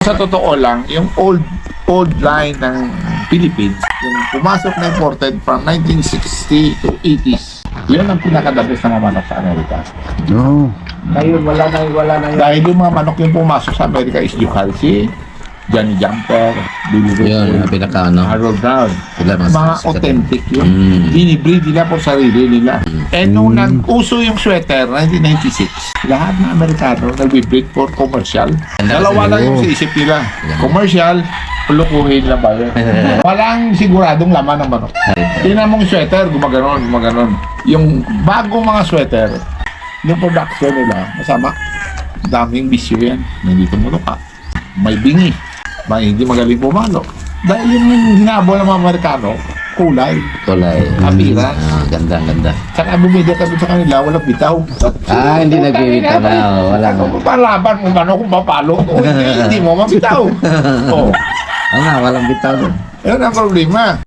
Sa totoo lang, yung old line ng Philippines, yung pumasok na imported from 1960 to 80s, yun ang pinakadabis na mga manok sa Amerika. No. Ngayon, wala na yun. Dahil yung mga manok yung pumasok sa Amerika is Juhalsi, Johnny Jumper, Billy Yun, yung pinaka ano. Harold Brown. Sila Mga authentic yun. Mm. Binibreed nila po sarili nila. Eh nung nag-uso yung sweater, 1996, lahat ng Amerikano nag-breed for commercial. Dalawa lang yung sa isip nila. Commercial, pulukuhin lang ba yun? Walang siguradong laman ng manok. Tingnan mong sweater, gumaganon. Yung bagong mga sweater, yung production nila, masama. Daming bisyo yan. Nandito mo ka. May bingi. May hindi magaling pumalo. Dahil yung hinabo ng mga Amerikano, kulay. Kulay. Apira. Ganda. Saka bumida kami sa kanila, walang bitaw. Hindi nagbibitaw na. Wala. Kung palaban mo ano kung papalo, hindi mo mabitaw. Oh, Oo nga, walang bitaw doon. yun ang problema.